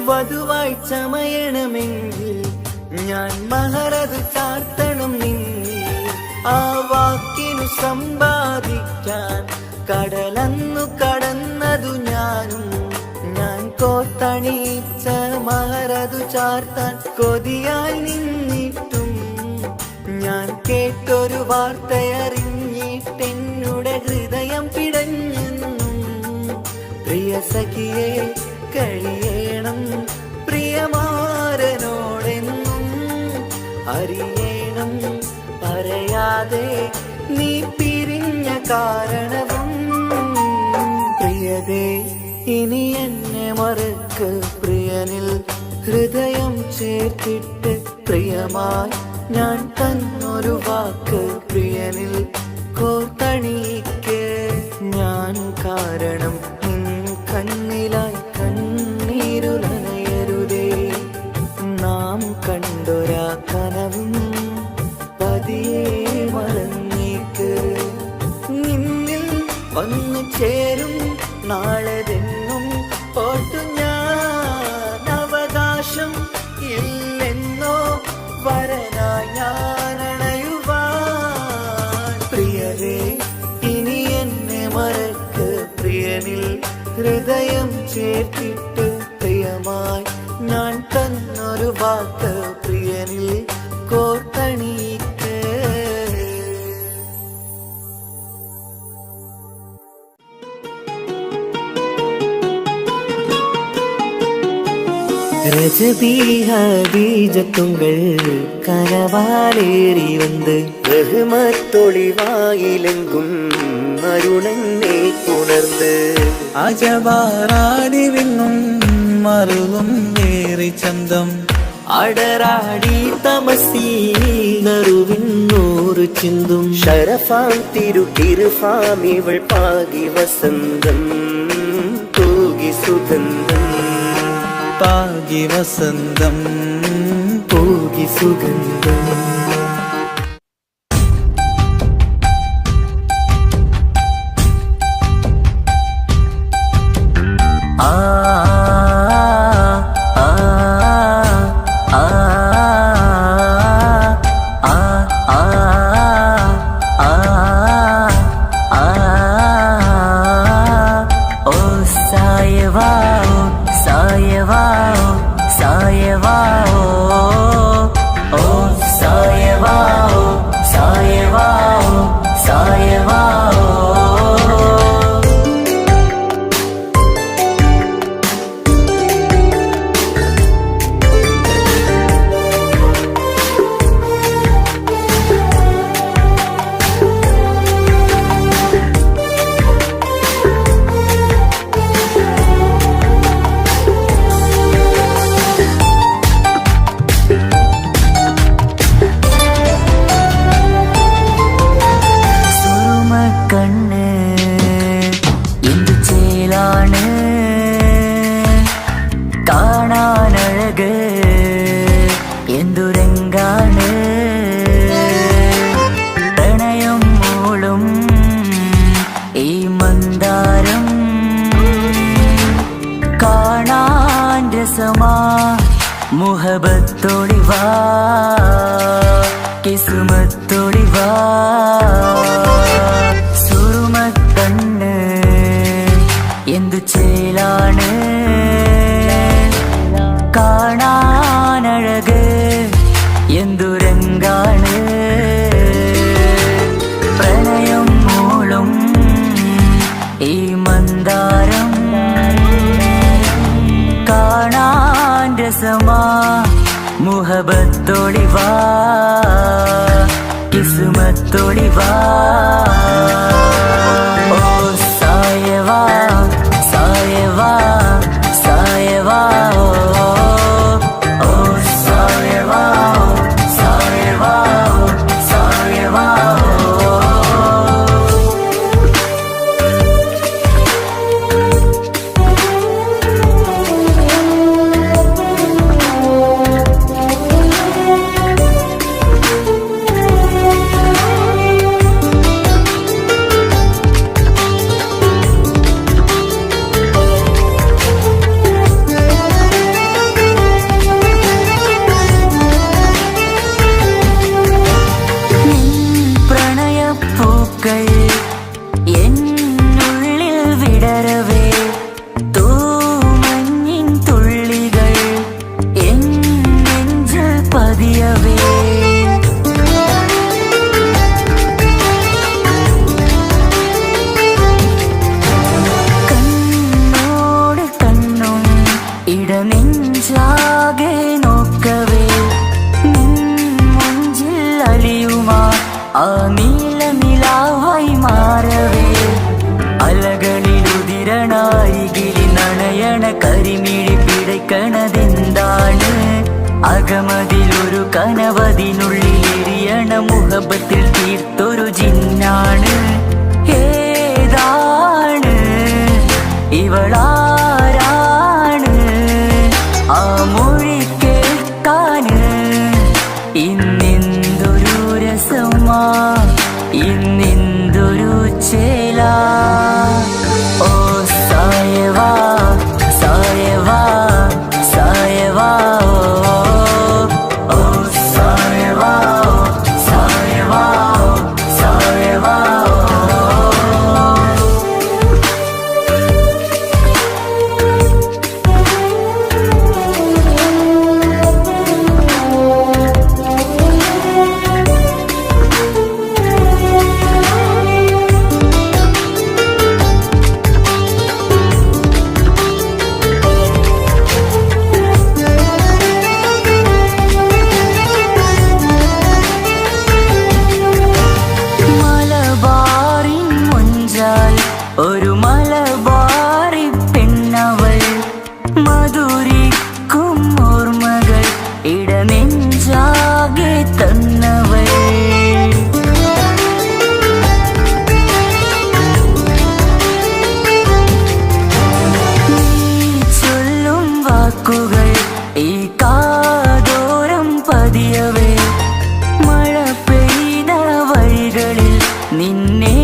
വധുവായി ചമയണമെങ്കിൽ ഞാൻ മഹറത് ചാർത്തണം നിന്നിൽ ആ വാക്കിനു സമ്പാദിക്കാൻ കടലന്നു കടന്നതു ഞാനും ഞാൻ കോത്തണിച്ച മഹറതു ചാർത്താൻ കൊതിയായി നിന്നിട്ടും ഞാൻ കേട്ടൊരു വാർത്തയറിഞ്ഞിട്ടെന്നുടെ ഹൃദയം പിടഞ്ഞെന്നും പ്രിയ സഖിയെ കഴിയണം പ്രിയമാരനോടെന്നും അറിയണം പറയാതെ നീ പിരിഞ്ഞ കാരണവും പ്രിയതേ ഇനി എന്നെ മറക്ക് പ്രിയനിൽ ഹൃദയം ചേർത്തിട്ട് പ്രിയമായി ഞാൻ തന്നൊരു വാക്ക് പ്രിയനിൽ കോർത്തണിക്ക് ഞാൻ കാരണം നിൻ കണ്ണിലായി കണ്ണീരു നനയരുതേ നാം കണ്ടൊരാ കനവും ചേരും നാളെതെന്നും ഓർത്തു ഞാൻ അവകാശം ഇല്ലെന്നോ വരനായി ഞാൻ അണയുവാൻ പ്രിയരേ ഇനി എന്നെ മറക്ക് പ്രിയനിൽ ഹൃദയം ചേർത്തിട്ട് പ്രിയമായി ഞാൻ തന്നൊരു വാക്ക് പ്രിയനിൽ കോർത്തണിക്ക് ரஜபீஜத்துங்கள் கனவாலேறி வந்து ரஹ்மத்தொளிவாயிலெங்கும் அருணனை உணர்ந்து അജവാറാടി വിണ്ണും മറുകും ഏറി ചന്തം അടരാടി തമസീനറുവിന്നൂറ് ചിന്തും ഷരഫാം തിരുക്കിരുഫാം ഇവൾ പാകി വസന്തം തൂകി സുഗന്ധം പാകി വസന്തം തൂകി സുഗന്ധം മുഹബത്തൊളിവാ കിസ്മത്തൊളിവാ സുറുമക്കണ്ണ് എന്തു ചേലാണ് കാണാനഴക് എന്തുരങ്കാണ് പ്രണയം മൂളും ഈ മന്ദാരം കാണാൻ രസമാ മുഹബത്തൊളിവാ കിസ്മത്തൊളിവാ ഓ സായവാ സായവാ സായവാ ഓ സായവാ സായവാ സായവാ എന്നുള്ളിൽ വിടരവേ തൂമഞ്ഞിൻ തുള്ളികൾ എൻ നെഞ്ചിൽ പതിയവേ കണ്ണോട് കണ്ണും ഇടനെഞ്ചാകെ നോക്കവേ മുഞ്ചിൽ അലിയുമാ ആ നീലനിലാവായി മാറവേ അലകളിലുതിരണാരികിലി നണയണ കരിമിഴി പിടയ്ക്കണതെന്താണ് അകമതിലൊരു കനവതിനുള്ളിൽ എരിയണ മുഹബത്തിൽ തീർത്തൊരു ജിന്നാണ് ഏതാണ് ഇവളാരാണ് ആ മൊഴി കേൾക്കാന് ഇന്നെന്തൊരു രസമാ ഇന്നെന്തൊരു ചേല സായവാ സായവാ സായവാ ഓ സായവാ സായവാ സായവാ ഒരു മലബാറി പെണ്ണവൾ മധുരിക്കും ഓർമ്മകൾ ഇടനെഞ്ചാകെ തന്നവൾ ചൊല്ലും വാക്കുകൾ ഈ കാതോരം പതിയവേ മഴ പെയ്ത വഴികളിൽ നിന്നെ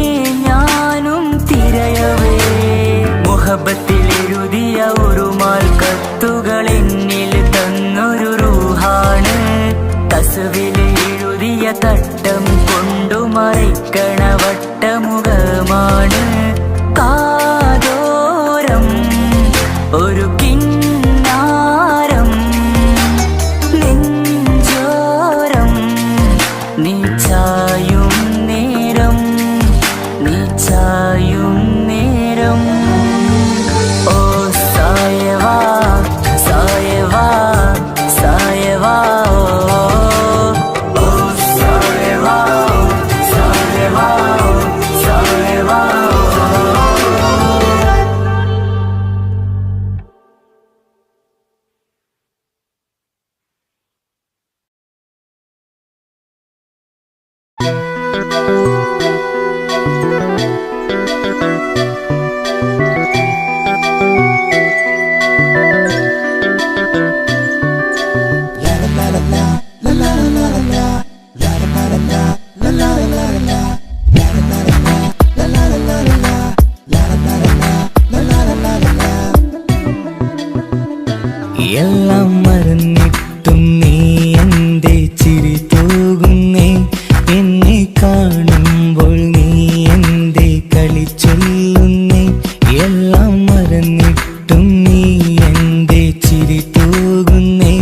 മുഹബത്തിലെഴുതിയ ഒരു മാൽ കത്തുകൾ എന്നിൽ തന്നൊരു റൂഹാണ് കസവിലെഴുതിയ തട്ടം കൊണ്ടു മറയ്ക്കണ വട്ടമുഖമാണ് കാതോരം ഒരു കിന്നാരം നെഞ്ചോരം നീ ചായും നേരം നീ ചായും നേരം ഓ സായവാ സായവാ സായവാ ഓ സായവാ സായവാ സായവാ എല്ലാം മറന്നിട്ടും നീ എന്റെ ചിരി തൂകുന്നേ എന്നെ കാണുമ്പോൾ നീ എന്റെ കളി ചൊല്ലുന്നേ എല്ലാം മറന്നിട്ടും നീ എന്റെ ചിരി തൂകുന്നേ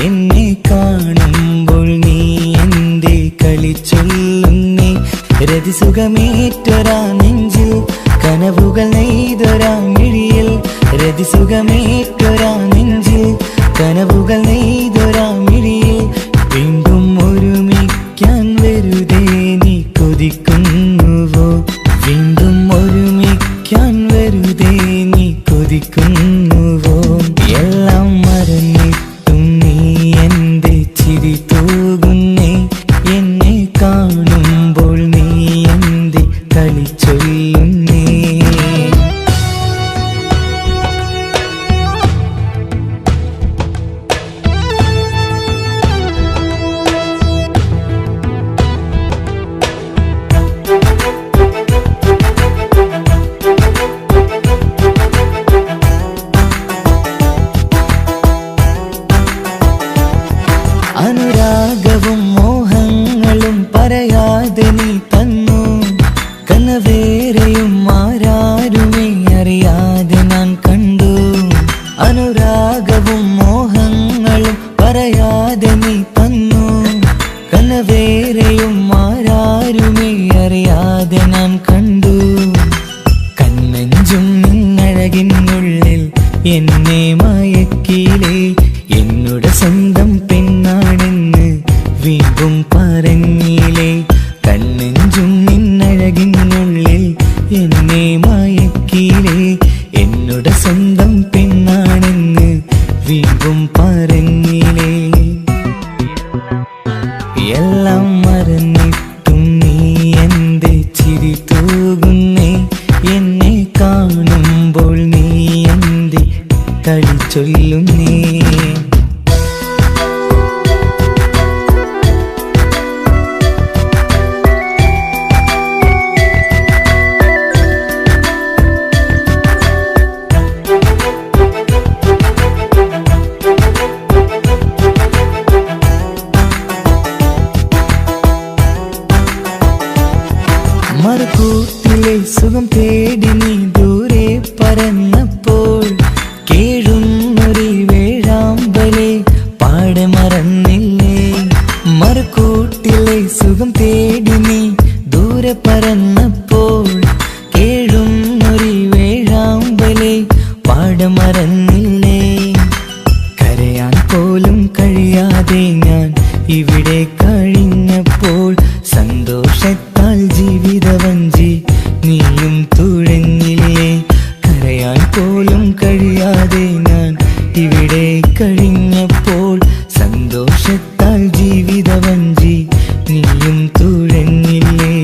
എന്നെ കാണുമ്പോൾ നീ എന്റെ കളി ചൊല്ലുന്നേ രതിസുഖമേറ്റൊരാ നെഞ്ചിൽ കനവുകൾ നെയ്തൊരാ മിഴിയിൽ രതിസുഖമേറ്റൊരാ നെഞ്ചിൽ കനവുകൾ നെയ്തൊരാ മിഴിയിൽ വീണ്ടും ഒരുമിക്കാൻ വെറുതെ നീ കൊതിക്കുന്നുവോ വീണ്ടും ഒരുമിക്കാൻ വെറുതെ നീ കൊതിക്കുന്നുവോ എല്ലാം മറന്നിട്ടും നീ എന്റെ ചിരി തൂകുന്നേ എന്നെ കാണുമ്പോൾ നീ എന്റെ കളി ചൊല്ലുന്നേ അനുരാഗവും മോഹങ്ങളും പറയാതെ നീ തന്നു കനവേറെയും ആരാരുമേ അറിയാതെ ഞാൻ കണ്ടു അനുരാഗവും മോഹങ്ങളും പറയാതെ നീ തന്നു കനവേറെയും ആരാരുമേ അറിയാതെ ഞാൻ കണ്ടു കണ്ണെഞ്ചും നിന്നഴകിനുള്ളിൽ എന്നെ മയക്കിലേ എന്നോട് സ്വന്തം പെണ്ണാണെന്ന് വീണ്ടും പറഞ്ഞില്ലേ കണ്ണെഞ്ചും നിന്നഴകിനുള്ളിൽ എന്നെ മയക്കിലേ എന്നോട് സ്വന്തം പെണ്ണാണെന്ന് വീണ്ടും പറഞ്ഞില്ലേ എല്ലാം മറന്നിട്ടും നീ എന്റെ ചിരി തൂകുന്നേ എന്നെ കാണുമ്പോൾ നീ എന്റെ കളി ചൊല്ലുന്നേ മറുകൂട്ടിലെ സുഖം തേടി നീ ദൂരെ പറന്നപ്പോൾ കേഴുന്നൊരു വേഴാമ്പലെ പാടെ മറന്നില്ലേ. മറുകൂട്ടിലെ സുഖം തേടി നീ ദൂരെ പറന്നപ്പോൾ കേഴുന്നൊരു വേഴാമ്പലെ പാടെ മറന്നില്ലേ. കരയാൻ പോലും കഴിയാതെ ഞാൻ ഇവിടെ കഴിഞ്ഞപ്പോൾ സന്തോഷത്താൽ ജീവിതവഞ്ചി നീയും തുഴഞ്ഞില്ലേ. കരയാൻ പോലും കഴിയാതെ ഞാൻ ഇവിടെ കഴിഞ്ഞപ്പോൾ സന്തോഷത്താൽ ജീവിതവഞ്ചി നീയും തുഴഞ്ഞില്ലേ.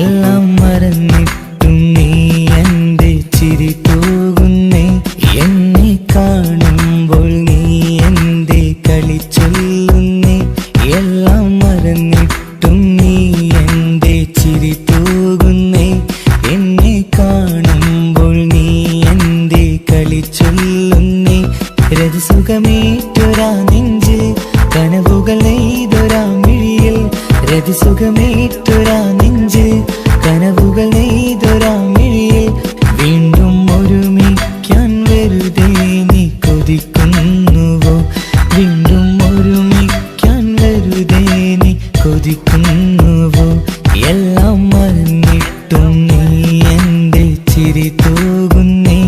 എല്ലാം മറന്നിട്ടും നീ എൻ്റെ ചിരി തൂകുന്നേ. എന്നെ കാണുമ്പോൾ നീ എൻ്റെ കളി ചൊല്ലുന്നേ. എല്ലാം മറന്നിട്ടും നീ എൻ്റെ ചിരി തൂകുന്നേ. എന്നെ കാണുമ്പോൾ നീ എൻ്റെ കളി ചൊല്ലുന്നേ. രതിസുഖമേറ്റൊരാ നെഞ്ചിൽ കനവുകൾ നെയ്തൊരാ മിഴിയിൽ. രതിസുഖമേറ്റൊരാ നെഞ്ചിൽ കനവുകൾ നെയ്തൊരാ മിഴിയിൽ. വീണ്ടും ഒരുമിക്കാൻ വെറുതെ നീ കൊതിക്കുന്നുവോ. വീണ്ടും ഒരുമിക്കാൻ വെറുതെ നീ കൊതിക്കുന്നുവോ. എല്ലാം മറന്നിട്ടും നീ എൻ്റെ ചിരി തൂകുന്നേ.